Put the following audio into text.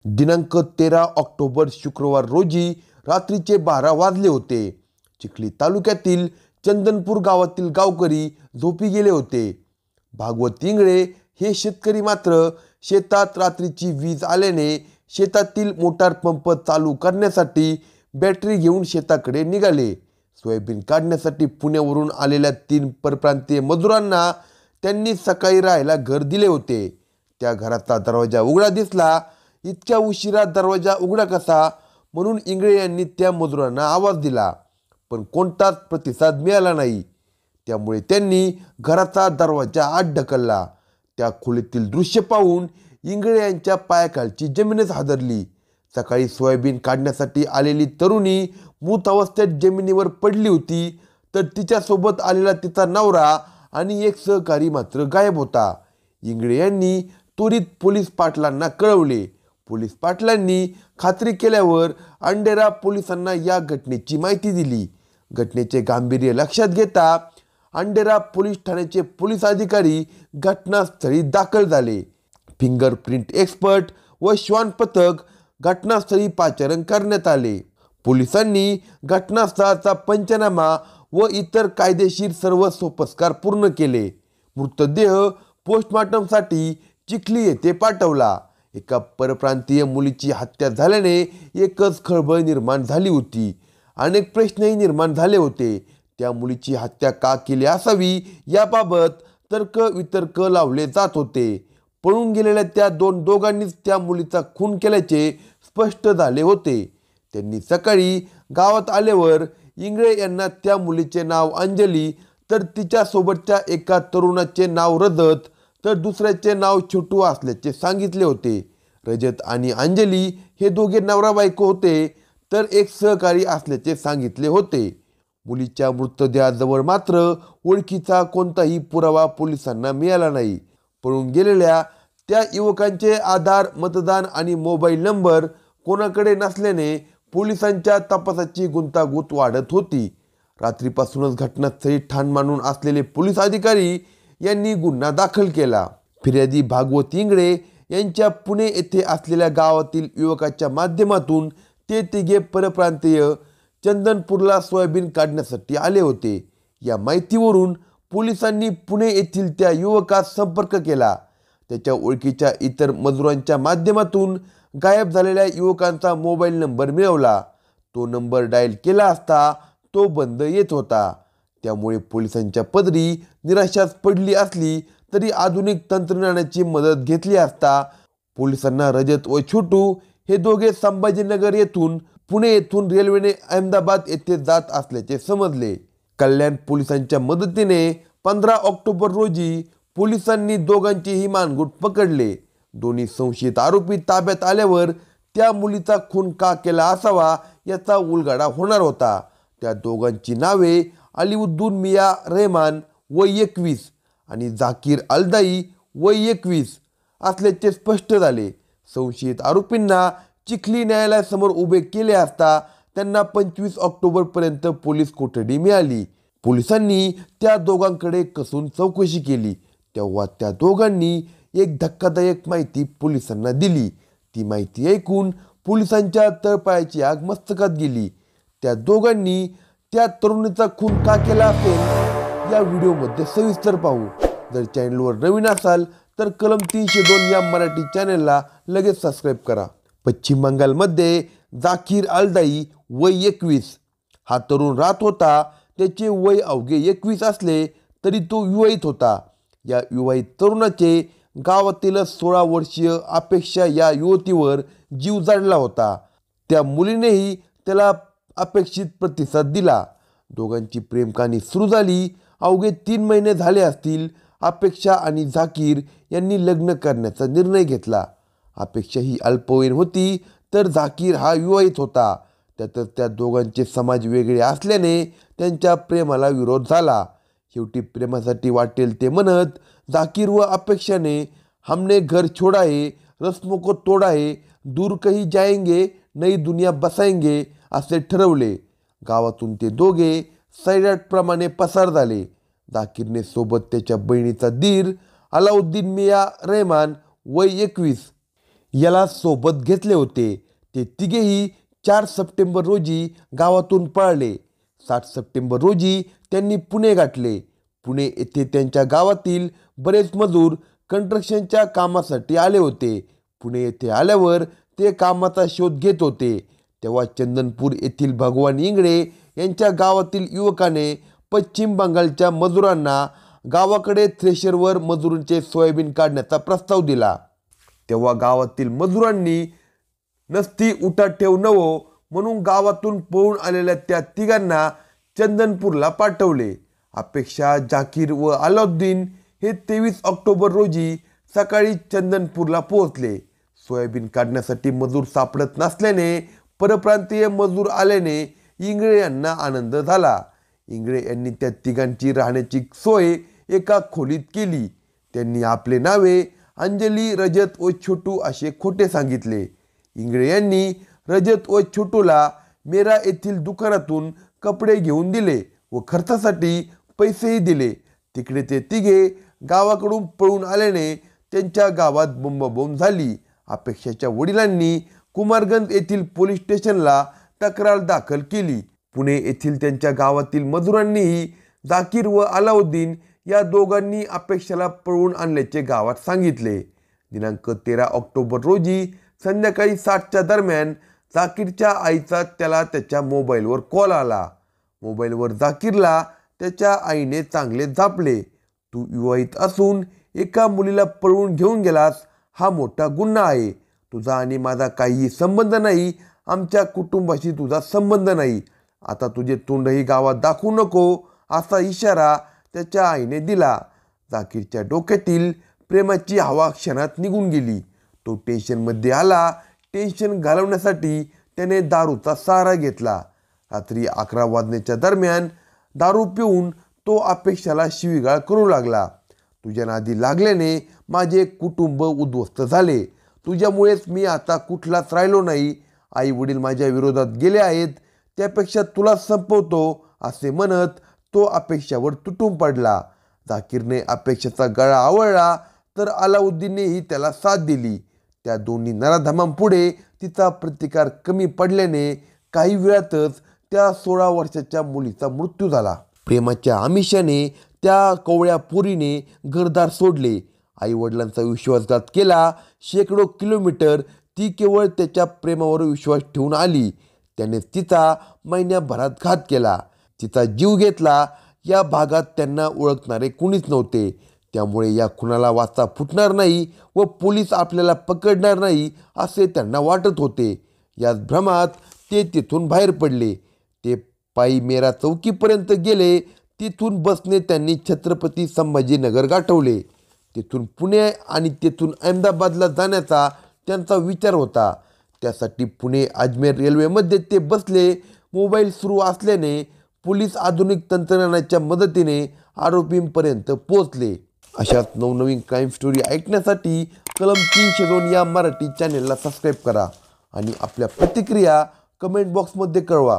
दिनांक 13 ऑक्टोबर शुक्रवार रोजी रात्रीचे 12 वाजले होते. चिखली तालुक्यातील चंदनपूर गावातील गावकरी झोपी गेले होते. भागवत इंगळे हे शेतकरी मात्र शेतात रात्रीची वीज आल्याने शेतातील मोटार पंप चालू करण्यासाठी बॅटरी घेऊन शेताकडे निघाले. सोयाबीन काढण्यासाठी पुण्यावरून आलेल्या 3 परप्रांतीय मजुरांना त्यांनी सकाळी राहायला घर दिले होते. त्या घराचा दरवाजा उघडा दिसला. इतक्या उशिरा दरवाजा उघडा कसा म्हणून इंगळे यांनी त्या मजुरांना आवाज दिला, पण कोणताच प्रतिसाद मिळाला नाही. त्यामुळे त्यांनी घराचा दरवाजा आत ढकलला. त्या खोलीतील दृश्य पाहून इंगळे यांच्या पायाखालची जमीनच हादरली. सकाळी सोयाबीन काढण्यासाठी आलेली तरुणी मृत अवस्थेत जमिनीवर पडली होती, तर तिच्यासोबत आलेला तिचा नवरा आणि एक सहकारी मात्र गायब होता. इंगळे यांनी त्वरित पोलीस पाटलांना कळवले. पोलीस पाटलांनी खात्री केल्यावर अंडेरा पोलिसांना या घटनेची माहिती दिली. घटनेचे गांभीर्य लक्षात घेता अंडेरा पोलीस ठाण्याचे पोलीस अधिकारी घटनास्थळी दाखल झाले. फिंगरप्रिंट एक्सपर्ट व श्वान पथक घटनास्थळी पाचारण करण्यात आले. पोलिसांनी घटनास्थळाचा पंचनामा व इतर कायदेशीर सर्व सोपस्कार पूर्ण केले. मृतदेह पोस्टमॉर्टमसाठी चिखली येथे पाठवला. एका परप्रांतीय मुलीची हत्या झाल्याने एकच खळबळ निर्माण झाली होती. अनेक प्रश्नही निर्माण झाले होते. त्या मुलीची हत्या का केली असावी याबाबत तर्क वितर्क लावले जात होते. पळून गेलेल्या त्या दोघांनीच त्या मुलीचा खून केल्याचे स्पष्ट झाले होते. त्यांनी सकाळी गावात आल्यावर इंगळे यांना त्या मुलीचे नाव अंजली, तर तिच्यासोबतच्या एका तरुणाचे नाव रजत, तर दुसऱ्याचे नाव छोटू असल्याचे सांगितले होते. रजत आणि अंजली हे दोघे नवरा बायको होते, तर एक सहकारी असल्याचे सांगितले होते. मुलीच्या मृतदेहाजवळ मात्र ओळखीचा कोणताही पुरावा पोलिसांना मिळाला नाही. पळून गेलेल्या त्या युवकांचे आधार, मतदान आणि मोबाईल नंबर कोणाकडे नसल्याने पोलिसांच्या तपासाची गुंतागुंत वाढत होती. रात्रीपासूनच घटनास्थळी ठाण मांडून असलेले पोलीस अधिकारी यांनी गुन्हा दाखल केला. फिर्यादी भागवत इंगळे यांच्या पुणे येथे असलेल्या गावातील युवकाच्या माध्यमातून ते तिघे परप्रांतीय चंदनपूरला सोयाबीन काढण्यासाठी आले होते. या माहितीवरून पोलिसांनी पुणे येथील त्या युवकास संपर्क केला. त्याच्या ओळखीच्या इतर मजुरांच्या माध्यमातून गायब झालेल्या युवकांचा मोबाईल नंबर मिळवला. तो नंबर डायल केला असता तो बंद येत होता. त्यामुळे पोलिसांच्या पदरी निराशाच पडली असली तरी आधुनिक तंत्रज्ञानाची मदत घेतली असता पोलिसांना रजत व छोटू हे दोघे संभाजीनगर येथून पुणे येथून रेल्वेने अहमदाबाद येथे जात असल्याचे समजले. कल्याण पोलिसांच्या मदतीने 15 ऑक्टोबर रोजी पोलिसांनी दोघांचेही मानगूट पकडले. दोन्ही संशयित आरोपी ताब्यात आल्यावर त्या मुलीचा खून का केला असावा याचा उलगडा होणार होता. त्या दोघांची नावे अलीउद्दीन मिया रहमान वय 21 आणि झाकीर अलदाई वय 21 असल्याचे स्पष्ट झाले. संशयित आरोपींना चिखली न्यायालयासमोर उभे केले असता त्यांना 25 ऑक्टोबरपर्यंत पोलीस कोठडी मिळाली. पोलिसांनी त्या दोघांकडे कसून चौकशी केली तेव्हा त्या दोघांनी एक धक्कादायक माहिती पोलिसांना दिली. ती माहिती ऐकून पोलिसांच्या तळपायाची आग मस्तकात गेली. त्या दोघांनी त्या तरुणीचा खून का केला असेल या व्हिडिओमध्ये सविस्तर पाहू. जर चॅनलवर नवीन असाल तर कलम 302 या मराठी चॅनलला लगेच सबस्क्राईब करा. पश्चिम बंगालमध्ये झाकीर अलदाई वय 21 हा तरुण राहत होता. त्याचे वय अवघे 21 असले तरी तो विवाहित होता. या विवाहित तरुणाचे गावातील 16 वर्षीय अपेक्षा या युवतीवर जीव जाडला होता. त्या मुलीनेही त्याला अपेक्षित प्रतिसाद दिला. दोघांची प्रेमकहाणी सुरू झाली. अवघे 3 महिने झाले असतील अपेक्षा आणि झाकीर यांनी लग्न करण्याचा निर्णय घेतला. अपेक्षा ही अल्पवयीन होती तर झाकीर हा विवाहित होता. त्यातच त्या दोघांचे समाज वेगळे असल्याने त्यांच्या प्रेमाला विरोध झाला. शेवटी प्रेमासाठी वाटेल ते म्हणत झाकीर व अपेक्षाने हमने घर छोड़ा है, रस्मों को तोडा है, दूर कहीं जाएंगे, नई दुनिया बसाएंगे असे ठरवले. गावातून ते दोघे सैराटप्रमाणे पसार झाले. झाकीरने सोबत त्याच्या बहिणीचा दीर अलाउद्दीन मिया रहमान वय 21 याला सोबत घेतले होते. ते तिघेही 4 सप्टेंबर रोजी गावातून पळाले. 7 सप्टेंबर रोजी त्यांनी पुणे गाठले. पुणे येथे त्यांच्या गावातील बरेच मजूर कन्स्ट्रक्शनच्या कामासाठी आले होते. पुणे येथे आल्यावर ते कामाचा शोध घेत होते. तेव्हा चंदनपूर येथील भगवान इंगळे यांच्या गावातील युवकाने पश्चिम बंगालच्या मजुरांना गावाकडे थ्रेशरवर मजुरांचे सोयाबीन काढण्याचा प्रस्ताव दिला. तेव्हा गावातील मजुरांनी नसती उठा ठेव नवो म्हणून गावातून पळून आलेल्या त्या तिघांना चंदनपूरला पाठवले. अपेक्षा, जाकीर व अलाउद्दीन हे 23 ऑक्टोबर रोजी सकाळी चंदनपूरला पोहोचले. सोयाबीन काढण्यासाठी मजूर सापडत नसल्याने परप्रांतीय मजूर आल्याने इंगळे यांना आनंद झाला. इंगळे यांनी त्या तिघांची राहण्याची सोय एका खोलीत केली. त्यांनी आपले नावे अंजली, रजत व छोटू असे खोटे सांगितले. इंगळे यांनी रजत व छोटूला मेरा येथील दुकानातून कपडे घेऊन दिले व खर्चासाठी पैसेही दिले. तिकडे ते तिघे गावाकडून पळून आल्याने त्यांच्या गावात बोंबाबोंब झाली. अपेक्षाच्या वडिलांनी कुमारगंज येथील पोलीस स्टेशनला तक्रार दाखल केली. पुणे येथील त्यांच्या गावातील मजुरांनीही जाकीर व अलाउद्दीन या दोघांनी अपेक्षाला पळवून आणल्याचे गावात सांगितले. दिनांक 13 ऑक्टोबर रोजी संध्याकाळी 7च्या दरम्यान जाकीरच्या आईचा त्याला त्याच्या मोबाईलवर कॉल आला. मोबाईलवर जाकीरला त्याच्या आईने चांगले झापले. तू विवाहित असून एका मुलीला पळवून घेऊन गेलास, हा मोठा गुन्हा आहे. तुझा आणि माझा काहीही संबंध नाही. आमच्या कुटुंबाशी तुझा संबंध नाही. आता तुझे तोंडही गावात दाखवू नको असा इशारा त्याच्या आईने दिला. जाकीरच्या डोक्यातील प्रेमाची हवा क्षणात निघून गेली. तो टेन्शनमध्ये आला. टेन्शन घालवण्यासाठी त्याने दारूचा सहारा घेतला. रात्री 11 वाजण्याच्या दरम्यान दारू पिऊन तो अपेक्षाला शिवीगाळ करू लागला. तुझ्या नादी लागल्याने माझे कुटुंब उद्ध्वस्त झाले. तुझ्यामुळेच मी आता कुठलाच राहिलो नाही. आई वडील माझ्या विरोधात गेले आहेत. त्यापेक्षा तुला संपवतो असे म्हणत तो अपेक्षावर तुटून पडला. जाकीरने अपेक्षाचा गळा आवळला तर अलाउद्दीननेही त्याला साथ दिली. त्या दोन्ही नराधमांपुढे तिचा प्रतिकार कमी पडल्याने काही वेळातच त्या 16 वर्षाच्या मुलीचा मृत्यू झाला. प्रेमाच्या आमिषाने त्या कोवळ्या पोरीने घरदार सोडले. आईवडिलांचा विश्वासघात केला. शेकडो किलोमीटर ती केवळ त्याच्या प्रेमावर विश्वास ठेवून आली. त्याने तिचा महिन्याभरात घात केला. तिचा जीव घेतला. या भागात त्यांना ओळखणारे कुणीच नव्हते. त्यामुळे या खुनाला वाचा फुटणार नाही व पोलीस आपल्याला पकडणार नाही असे त्यांना वाटत होते. याच भ्रमात ते तिथून बाहेर पडले. ते पायी मेरा चौकीपर्यंत गेले. तिथून बसने त्यांनी छत्रपती संभाजीनगर गाठवले. तिथून पुणे आणि तिथून अहमदाबादला जाण्याचा त्यांचा विचार होता. त्यासाठी पुणे अजमेर रेल्वेमध्ये ते बसले. मोबाईल सुरू असल्याने पोलीस आधुनिक तंत्रज्ञानाच्या मदतीने आरोपींपर्यंत पोहोचले. अशाच नवनवीन क्राईम स्टोरी ऐकण्यासाठी कलम 302 या मराठी चॅनेलला सबस्क्राईब करा आणि आपल्या प्रतिक्रिया कमेंट बॉक्समध्ये कळवा.